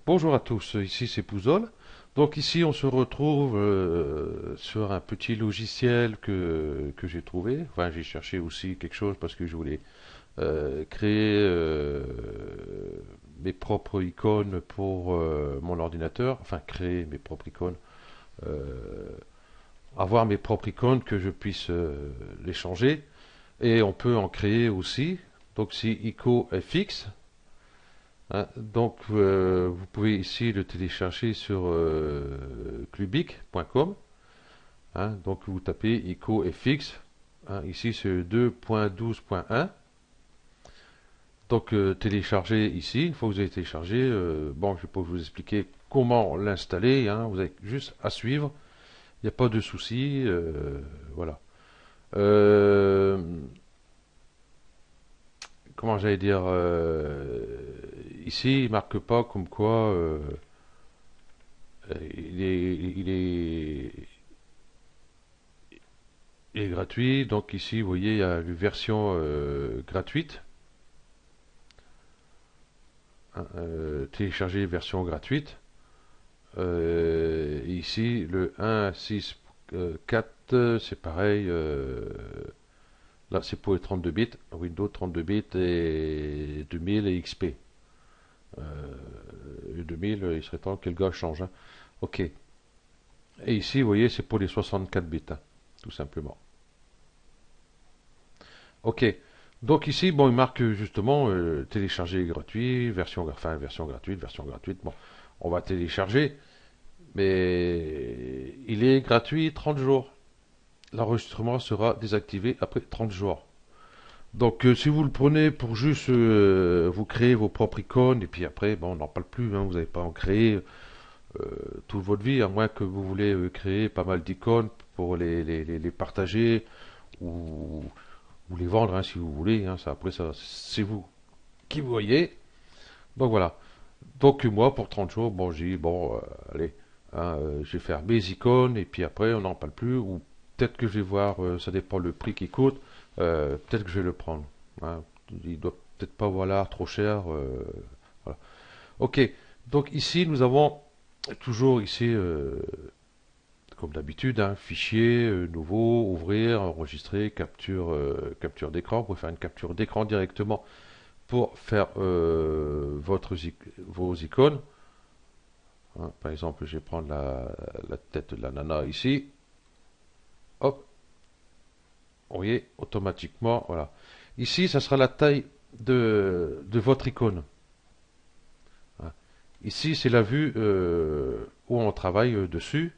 Bonjour à tous, ici c'est Pouzol. Donc ici on se retrouve sur un petit logiciel que j'ai trouvé. Enfin j'ai cherché aussi quelque chose parce que je voulais créer mes propres icônes pour mon ordinateur. Enfin créer mes propres icônes. euh, Avoir mes propres icônes que je puisse les changer. Et on peut en créer aussi. Donc si IcoFX. Hein, donc, vous pouvez ici le télécharger sur clubic.com. Hein, donc, vous tapez IcoFX. Hein, ici, c'est 2.12.1. Donc, téléchargez ici. Une fois que vous avez téléchargé, bon, je ne vais pas vous expliquer comment l'installer. Hein, vous avez juste à suivre. Il n'y a pas de souci. Voilà. Euh, Comment j'allais dire ici, il marque pas comme quoi il est gratuit. Donc ici, vous voyez, il y a une version gratuite. Hein, télécharger version gratuite. Ici, le 1.6.4, c'est pareil. Là, c'est pour les 32 bits. Windows 32 bits et 2000 et XP. 2000, il serait temps que le gars change. Hein. OK. Et ici, vous voyez, c'est pour les 64 bits. Hein, tout simplement. OK. Donc ici, bon, il marque justement télécharger gratuit, version gratuite, version gratuite. Bon, on va télécharger, mais il est gratuit 30 jours. L'enregistrement sera désactivé après 30 jours. Donc si vous le prenez pour juste vous créer vos propres icônes, et puis après, bon, on n'en parle plus, hein, vous n'allez pas en créer euh, toute votre vie, à moins que vous voulez créer pas mal d'icônes pour les partager ou ou les vendre hein, si vous voulez. Hein, ça, après, ça, c'est vous qui voyez. Donc voilà. Donc moi, pour 30 jours, bon, j'ai dit, bon, allez, hein, je vais faire mes icônes et puis après, on n'en parle plus. Ou peut-être que je vais voir, ça dépend le prix qu'il coûte, peut-être que je vais le prendre. Hein. Il doit peut-être pas valoir trop cher. Voilà. Ok. Donc ici, nous avons toujours ici, comme d'habitude, un fichier nouveau, ouvrir, enregistrer, capture d'écran. Vous pouvez faire une capture d'écran directement pour faire vos icônes. Hein, par exemple, je vais prendre la tête de la nana ici. Hop, vous voyez, automatiquement, voilà. Ici, ça sera la taille de votre icône. Hein. Ici, c'est la vue où on travaille dessus.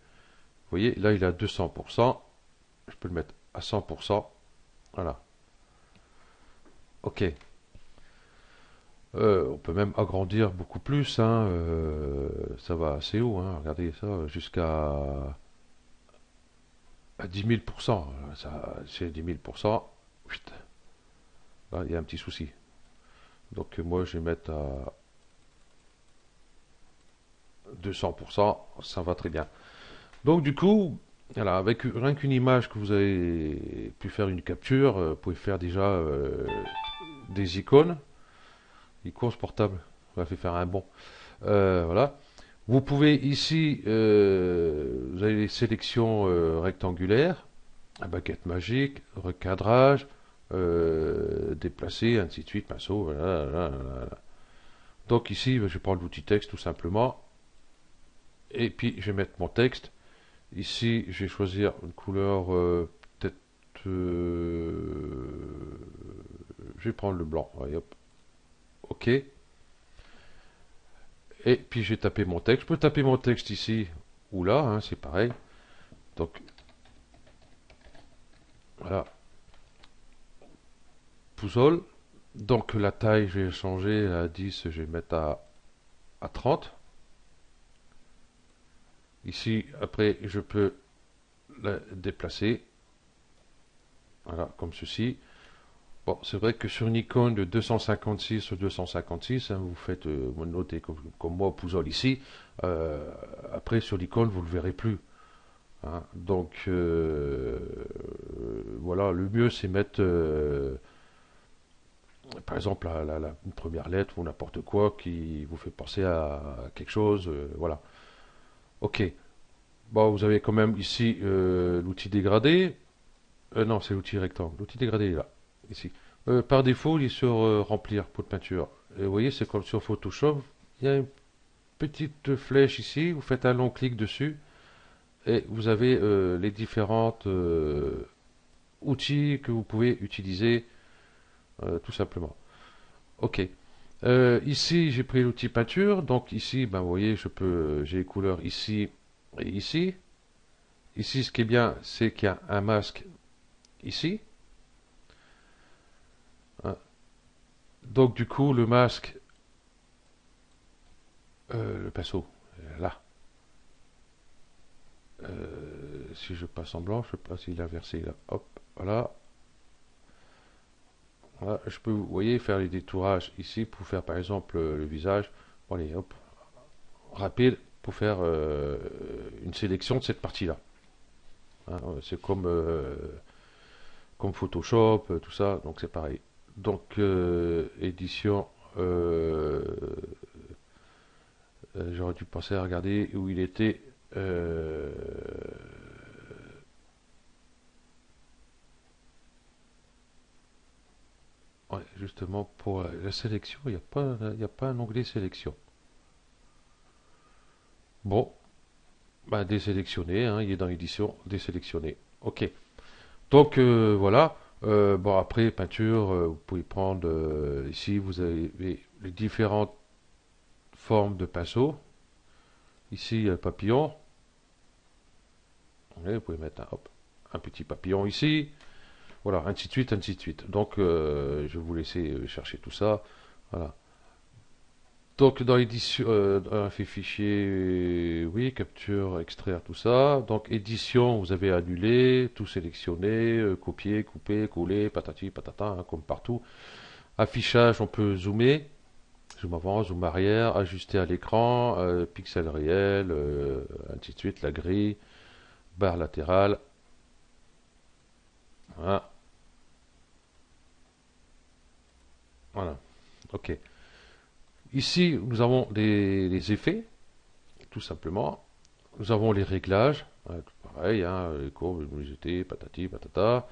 Vous voyez, là, il est à 200%. Je peux le mettre à 100%. Voilà. OK. On peut même agrandir beaucoup plus. Hein, ça va assez haut. Hein, regardez ça, jusqu'à à 10 000%. Ça, c'est 10 000%. Chut, là, il y a un petit souci. Donc, moi, je vais mettre à 200%. Ça va très bien. Donc, du coup, voilà, avec rien qu'une image que vous avez pu faire une capture, vous pouvez faire déjà des icônes portables. On va faire un bon. Voilà. Vous pouvez ici, vous avez les sélections rectangulaires, la baguette magique, recadrage, déplacer, ainsi de suite, pinceau, voilà, voilà, voilà. Donc ici, je prends l'outil texte tout simplement, et puis je vais mettre mon texte. Ici, je vais choisir une couleur, peut-être, je vais prendre le blanc, allez, hop, ok. Et puis je vais taper mon texte. Je peux taper mon texte ici ou là, hein, c'est pareil. Donc voilà, Pouzol. Donc la taille, je vais changer à 10, je vais mettre à 30. Ici, après, je peux la déplacer. Voilà, comme ceci. Bon, c'est vrai que sur une icône de 256 sur 256, hein, vous faites, vous notez comme moi, Pouzol ici. Après, sur l'icône, vous ne le verrez plus. Hein. Donc, voilà, le mieux, c'est mettre Par exemple, une première lettre ou n'importe quoi qui vous fait penser à quelque chose. Voilà. Ok. Bon, vous avez quand même ici l'outil dégradé. Non, c'est l'outil rectangle. L'outil dégradé est là, ici. Par défaut, il est sur remplir pot de peinture. Et vous voyez, c'est comme sur Photoshop. Il y a une petite flèche ici. Vous faites un long clic dessus et vous avez les différentes outils que vous pouvez utiliser tout simplement. Ok. Ici, j'ai pris l'outil peinture. Donc ici, ben, vous voyez, j'ai les couleurs ici et ici. Ici, ce qui est bien, c'est qu'il y a un masque ici. Hein. Donc du coup, le masque, le pinceau, là. Si je passe en blanc, je ne sais pas s'il est inversé là. Hop, voilà. Voilà. Je peux, vous voyez, faire les détourages ici pour faire par exemple le visage. Bon, allez, hop, rapide pour faire une sélection de cette partie-là. Hein, c'est comme Photoshop, tout ça, donc c'est pareil. Donc, édition, j'aurais dû penser à regarder où il était. Ouais, justement, pour la sélection, il y a pas un onglet sélection. Bon, bah, désélectionné, hein, il est dans l'édition, désélectionné. Ok. Donc, voilà. Bon, après, peinture, vous pouvez prendre, ici, vous avez les différentes formes de pinceau. Ici, papillon. Vous pouvez mettre hop, un petit papillon ici. Voilà, ainsi de suite, ainsi de suite. Donc, je vais vous laisser chercher tout ça. Voilà. Donc, dans l'édition, dans un fichier, oui, capture, extraire, tout ça. Donc, édition, vous avez annulé, tout sélectionné, copier, couper, coller, patati, patata, hein, comme partout. Affichage, on peut zoomer, zoom avant, zoom arrière, ajuster à l'écran, pixel réel, ainsi de suite, la grille, barre latérale. Voilà. Voilà. Ok. Ici, nous avons les effets, tout simplement. Nous avons les réglages, tout pareil, hein, les courbes, luminosité, patati, patata.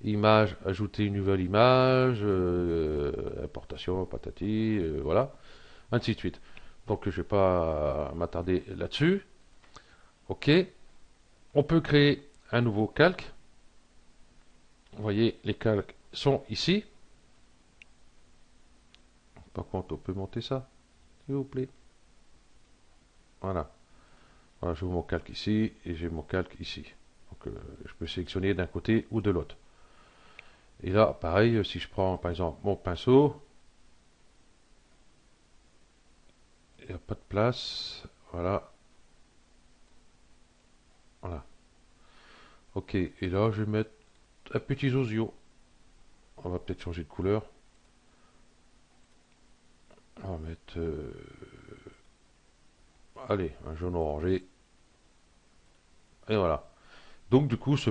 Image, ajouter une nouvelle image, importation, patati, voilà, ainsi de suite. Donc, je ne vais pas m'attarder là-dessus. Ok. On peut créer un nouveau calque. Vous voyez, les calques sont ici. Par contre, on peut monter ça, s'il vous plaît. Voilà. Voilà, je vous mon calque ici et j'ai mon calque ici. Donc, je peux sélectionner d'un côté ou de l'autre. Et là, pareil, si je prends par exemple mon pinceau, il n'y a pas de place. Voilà. Voilà. Ok. Et là, je vais mettre un petit osio. On va peut-être changer de couleur. On va mettre, allez, un jaune orangé. Et voilà. Donc, du coup, ce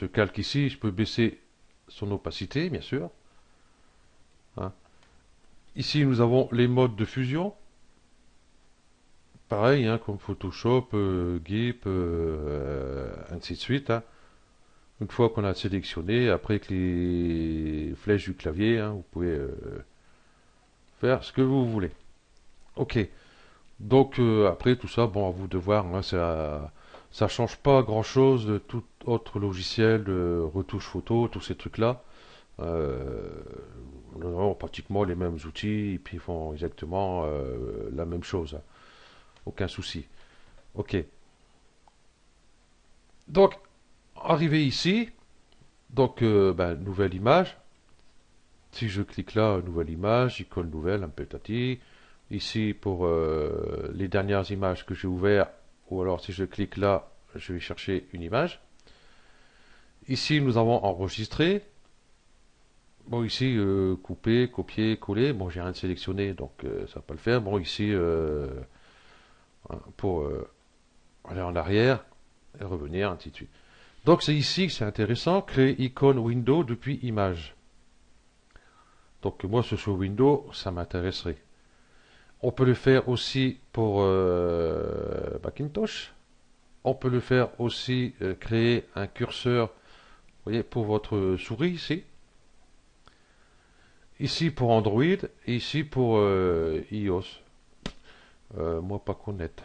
calque ici, je peux baisser son opacité, bien sûr. Hein. Ici, nous avons les modes de fusion. Pareil, hein, comme Photoshop, GIMP, ainsi de suite. Hein. Une fois qu'on a sélectionné, après avec les flèches du clavier, hein, vous pouvez faire ce que vous voulez. Ok. Donc après tout ça, bon, à vous de voir. Hein, ça change pas grand-chose de tout autre logiciel de retouche photo, tous ces trucs-là. Euh, Nous avons pratiquement les mêmes outils et puis ils font exactement la même chose. Hein. Aucun souci. Ok. Donc, arrivé ici, donc ben, nouvelle image. Si je clique là, nouvelle image, icône nouvelle, un petit. Ici, pour les dernières images que j'ai ouvertes, ou alors si je clique là, je vais chercher une image. Ici, nous avons enregistré. Bon, ici, couper, copier, coller. Bon, j'ai rien sélectionné, donc ça va pas le faire. Bon, ici, pour aller en arrière et revenir, ainsi de suite. Donc, c'est ici que c'est intéressant, créer icône window depuis image. Donc moi, sur Windows, ça m'intéresserait. On peut le faire aussi pour Macintosh. On peut le faire aussi créer un curseur, vous voyez, pour votre souris ici. Ici pour Android et ici pour iOS. Moi, pas connaître.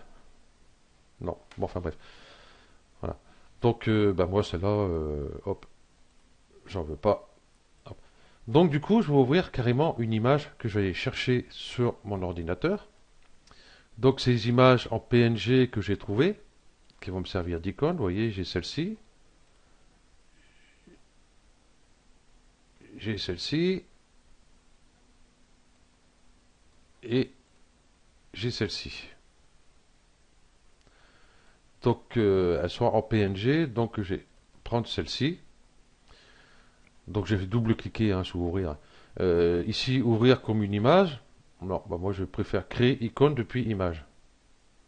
Non, bon, enfin bref. Voilà. Donc, bah, moi, celle-là, hop, j'en veux pas. Hop. Donc, du coup, je vais ouvrir carrément une image que je vais chercher sur mon ordinateur. Donc, ces images en PNG que j'ai trouvées, qui vont me servir d'icône, vous voyez, j'ai celle-ci, et j'ai celle-ci. Donc, elles sont en PNG, donc je vais prendre celle-ci. Donc, je vais double-cliquer hein, sur ouvrir. Ici, ouvrir comme une image. Non, bah, moi, je préfère créer icône depuis image.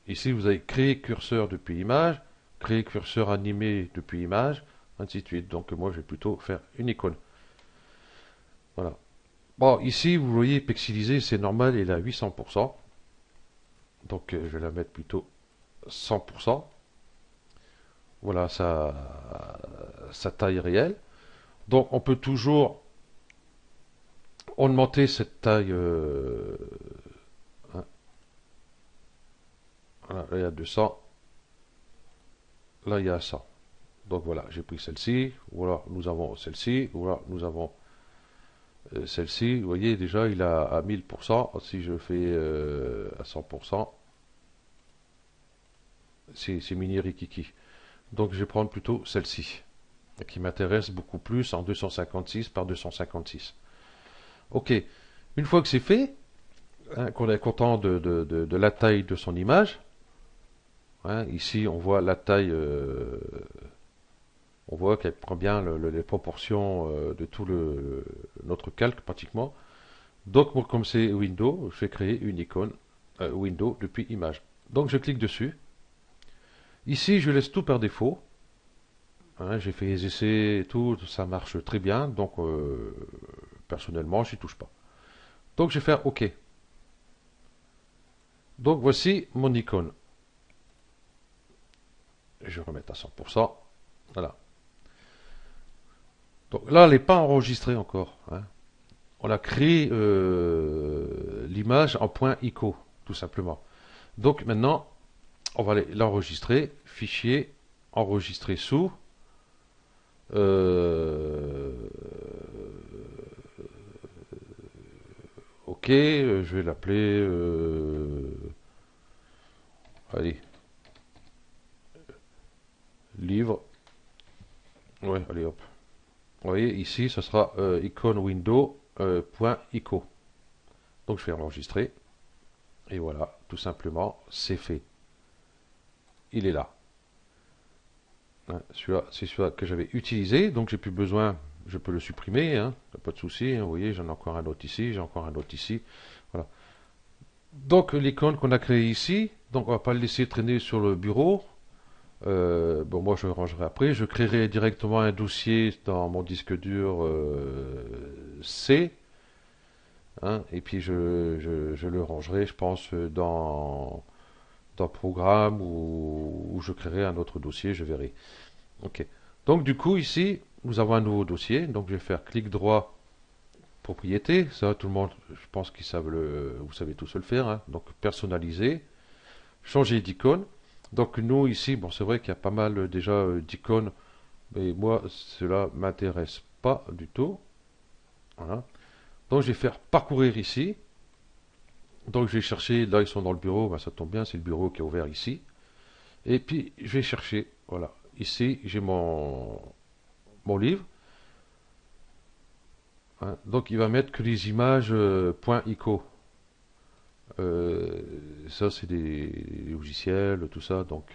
Ici, vous avez créer curseur depuis image, créer curseur animé depuis image, ainsi de suite. Donc, moi, je vais plutôt faire une icône. Voilà. Bon, ici, vous voyez, pixelisé, c'est normal, il est à 800%. Donc, je vais la mettre plutôt 100%. Voilà sa taille réelle. Donc, on peut toujours augmenter cette taille. Hein. Voilà, là, il y a 200. Là, il y a 100. Donc, voilà, j'ai pris celle-ci. Voilà, nous avons celle-ci. Voilà, nous avons celle-ci. Vous voyez, déjà, il a à 1000%. Si je fais à 100%, c'est mini rikiki. Donc, je vais prendre plutôt celle-ci, qui m'intéresse beaucoup plus en 256 par 256. Ok, une fois que c'est fait, hein, qu'on est content de la taille de son image, hein, ici on voit la taille, on voit qu'elle prend bien les proportions de tout notre calque pratiquement. Donc comme c'est Windows, je vais créer une icône Windows depuis image. Donc je clique dessus. Ici je laisse tout par défaut. Hein, j'ai fait les essais et tout, ça marche très bien. Donc personnellement, j'y touche pas. Donc je vais faire OK. Donc voici mon icône. Je vais remettre à 100%. Voilà. Donc là, elle n'est pas enregistrée encore. Hein. On a créé l'image en point ICO, tout simplement. Donc maintenant, on va l'enregistrer. Fichier, enregistrer sous. Euh, ok, je vais l'appeler. Allez, livre. Ouais, allez hop. Vous voyez, ici, ce sera icône window point .ico. Donc je vais enregistrer. Et voilà, tout simplement, c'est fait. Il est là. Hein, celui-là, c'est celui-là que j'avais utilisé, donc j'ai plus besoin, je peux le supprimer, hein, pas de souci. Hein, vous voyez, j'en ai encore un autre ici, j'ai encore un autre ici. Voilà. Donc l'icône qu'on a créée ici, donc on va pas le laisser traîner sur le bureau. Bon, moi je le rangerai après. Je créerai directement un dossier dans mon disque dur C. Hein, et puis je le rangerai, je pense, dans Programme ou je créerai un autre dossier, je verrai. Ok. Donc du coup ici, nous avons un nouveau dossier. Donc je vais faire clic droit, propriété. Ça, tout le monde, je pense qu'ils savent vous savez tous le faire. Hein. Donc personnaliser, changer d'icône. Donc nous ici, bon c'est vrai qu'il y a pas mal déjà d'icônes, mais moi cela m'intéresse pas du tout. Voilà. Donc je vais faire parcourir ici. Donc je vais chercher, là ils sont dans le bureau, ben, ça tombe bien, c'est le bureau qui est ouvert ici. Et puis je vais chercher, voilà, ici j'ai mon livre. Hein. Donc il va mettre que les images .ico. Ça c'est des logiciels, tout ça, donc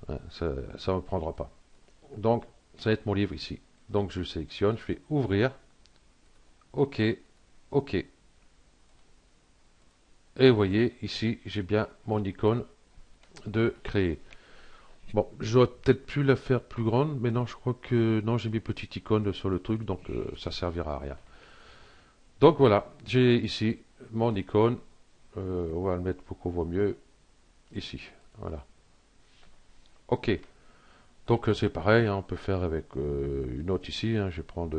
hein, ça ne me prendra pas. Donc ça va être mon livre ici. Donc je sélectionne, je fais ouvrir, OK, OK. Et vous voyez, ici j'ai bien mon icône de créer. Bon, je dois peut-être plus la faire plus grande, mais non, je crois que non, j'ai mis petite icône sur le truc, donc ça servira à rien. Donc voilà, j'ai ici mon icône. On va le mettre beaucoup vaut mieux ici. Voilà. Ok. Donc c'est pareil, hein, on peut faire avec une autre ici. Hein, je vais prendre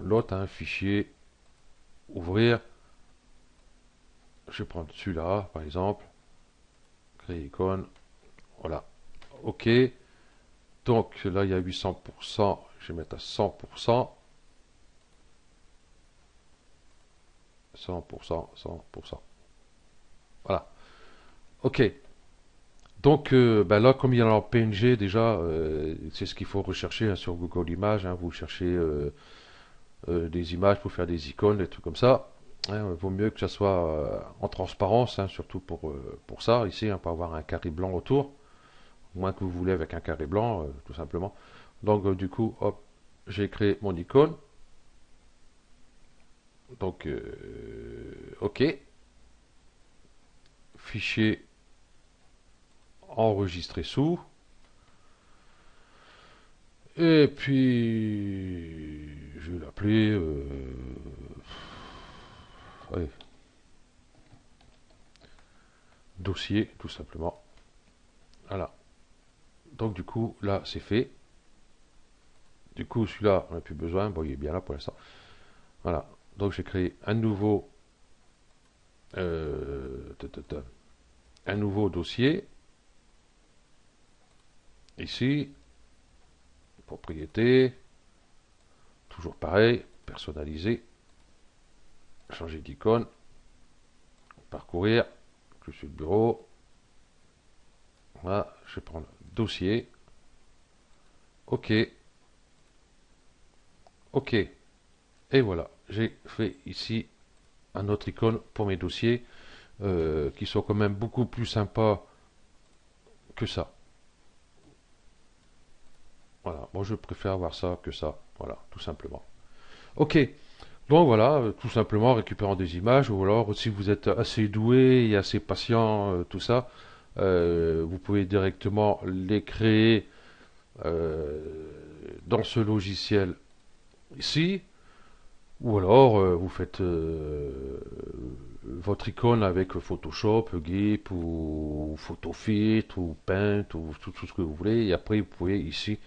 l'autre, hein, fichier, ouvrir. Je vais prendre celui-là, par exemple. Créer icône. Voilà. Ok. Donc là, il y a 800%. Je vais mettre à 100%. 100%, 100%. Voilà. Ok. Donc ben là, comme il y en a en PNG déjà, c'est ce qu'il faut rechercher hein, sur Google Images. Hein, vous cherchez des images pour faire des icônes, des trucs comme ça. Hein, vaut mieux que ça soit en transparence, hein, surtout pour ça, ici, hein, pas avoir un carré blanc autour, moins que vous voulez avec un carré blanc, tout simplement. Donc du coup, hop, j'ai créé mon icône. Donc, OK. Fichier enregistré sous. Et puis, je vais l'appeler ouais, dossier, tout simplement. Voilà. Donc du coup, là, c'est fait. Du coup, celui-là, on n'a plus besoin. Bon, il est bien là pour l'instant. Voilà. Donc j'ai créé euh, un nouveau dossier. Ici, propriété, toujours pareil, personnaliser, changer d'icône, parcourir, je suis le bureau. Voilà, je vais prendre dossier. OK, OK. Et voilà, j'ai fait ici un autre icône pour mes dossiers qui sont quand même beaucoup plus sympas que ça. Voilà, moi je préfère avoir ça que ça. Voilà, tout simplement. Ok, donc voilà, tout simplement récupérant des images, ou alors si vous êtes assez doué et assez patient, tout ça, vous pouvez directement les créer euh, dans ce logiciel ici, ou alors vous faites votre icône avec Photoshop, GIMP ou PhotoFit ou Paint ou tout ce que vous voulez, et après vous pouvez ici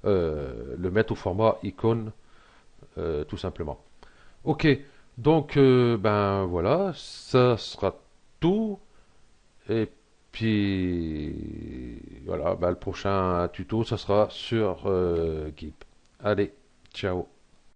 le mettre au format icône tout simplement. Ok, donc ben voilà, ça sera tout. Et puis voilà, ben, le prochain tuto, ça sera sur GIMP. Allez, ciao.